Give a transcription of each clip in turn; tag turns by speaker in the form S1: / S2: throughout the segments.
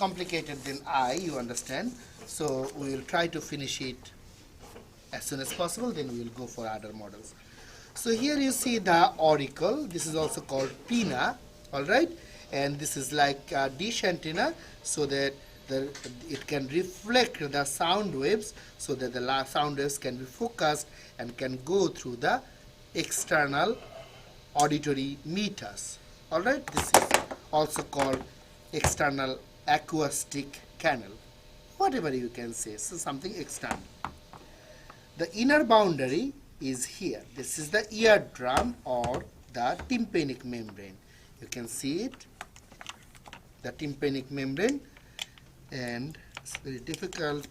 S1: complicated than I, you understand. So we will try to finish it as soon as possible, then we will go for other models. So here you see the auricle. This is also called pinna, all right, and this is like a dish antenna, so that it can reflect the sound waves, so that the sound waves can be focused and can go through the external auditory meters. All right, this is also called external acoustic canal, whatever you can say, so something external. The inner boundary is here. This is the eardrum or the tympanic membrane. You can see it, the tympanic membrane, and it's very difficult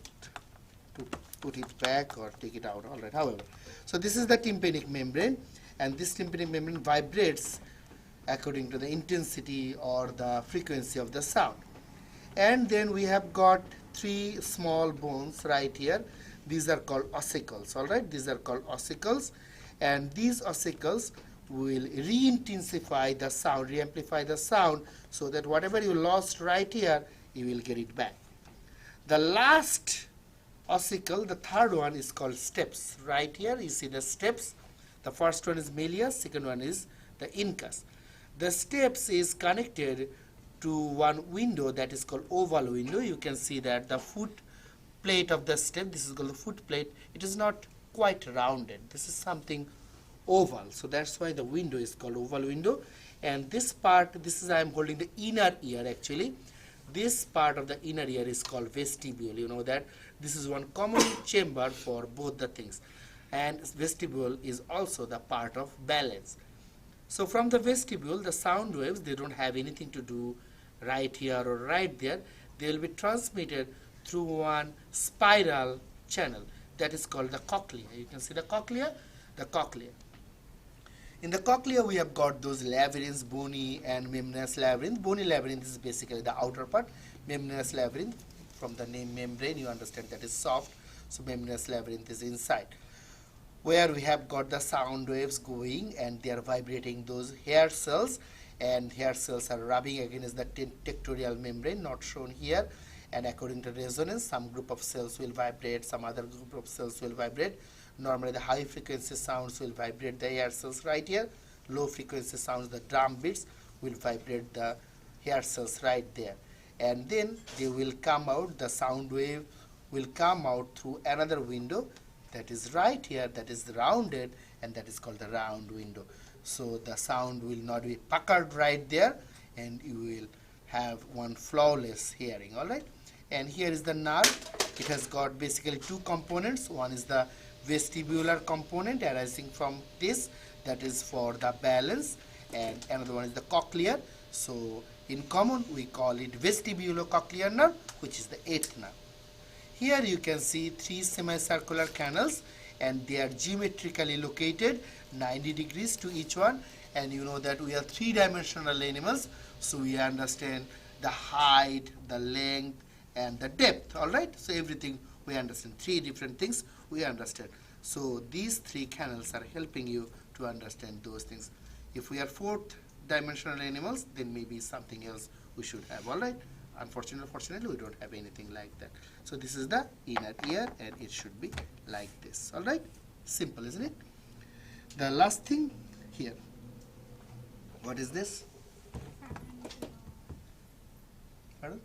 S1: to put it back or take it out. All right, however, so this is the tympanic membrane, and this tympanic membrane vibrates according to the intensity or the frequency of the sound. And then we have got three small bones right here. These are called ossicles, all right? These are called ossicles, and these ossicles will re-intensify the sound, re-amplify the sound, so that whatever you lost right here, you will get it back. The last ossicle, the third one, is called steps. Right here, you see the steps. The first one is malleus, second one is the incus. The steps is connected to one window that is called oval window. You can see that the foot plate of the step, this is called the foot plate, it is not quite rounded. This is something oval, so that's why the window is called oval window. And this part, this is, I am holding the inner ear actually. This part of the inner ear is called vestibule. You know that this is one common chamber for both the things, and vestibule is also the part of balance. So from the vestibule, the sound waves, they don't have anything to do right here or right there. They will be transmitted through one spiral channel that is called the cochlea. You can see the cochlea, the cochlea. In the cochlea, we have got those labyrinths, bony and membranous labyrinth. Bony labyrinth is basically the outer part. Membranous labyrinth, from the name membrane, you understand that is soft. So membranous labyrinth is inside, where we have got the sound waves going, and they are vibrating those hair cells, and hair cells are rubbing against the tectorial membrane, not shown here. And according to resonance, some group of cells will vibrate, some other group of cells will vibrate. Normally the high frequency sounds will vibrate the hair cells right here. Low frequency sounds, the drum beats, will vibrate the hair cells right there. And then they will come out, the sound wave will come out through another window that is right here, that is rounded, and that is called the round window. So the sound will not be puckered right there, and you will have one flawless hearing, all right? And here is the nerve. It has got basically two components. One is the vestibular component arising from this, that is for the balance, and another one is the cochlear. So in common we call it vestibulocochlear nerve, which is the eighth nerve. Here you can see three semicircular canals, and they are geometrically located 90 degrees to each one. And you know that we are three-dimensional animals, so we understand the height, the length, and the depth, all right? So everything we understand, three different things we understand. So these three canals are helping you to understand those things. If we are fourth-dimensional animals, then maybe something else we should have, all right? Fortunately, we don't have anything like that. So this is the inner ear, and it should be like this, all right? Simple, isn't it? The last thing here. What is this? Pardon?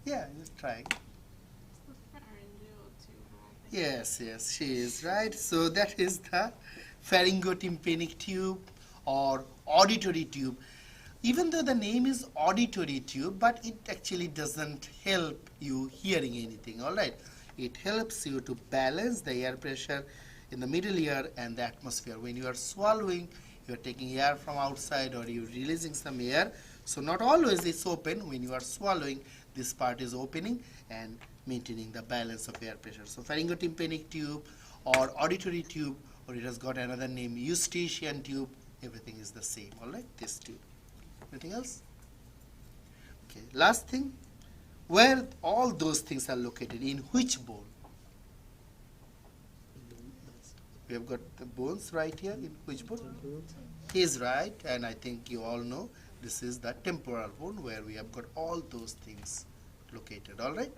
S1: Yeah, just try. Yes, yes, she is right. So that is the pharyngotympanic tube or auditory tube. Even though the name is auditory tube, but it actually doesn't help you hearing anything, all right? It helps you to balance the air pressure in the middle ear and the atmosphere. When you are swallowing, you are taking air from outside, or you're releasing some air. So not always it's open. When you are swallowing, this part is opening and maintaining the balance of air pressure. So pharyngotympanic tube or auditory tube, or it has got another name, eustachian tube, everything is the same, all right, this tube. Anything else? Okay, last thing, where all those things are located, in which bone? We have got the bones right here, in which bone? He is right, and I think you all know this is the temporal bone, where we have got all those things located. All right.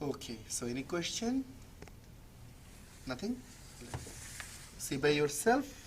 S1: Okay, so any question? Nothing? See by yourself.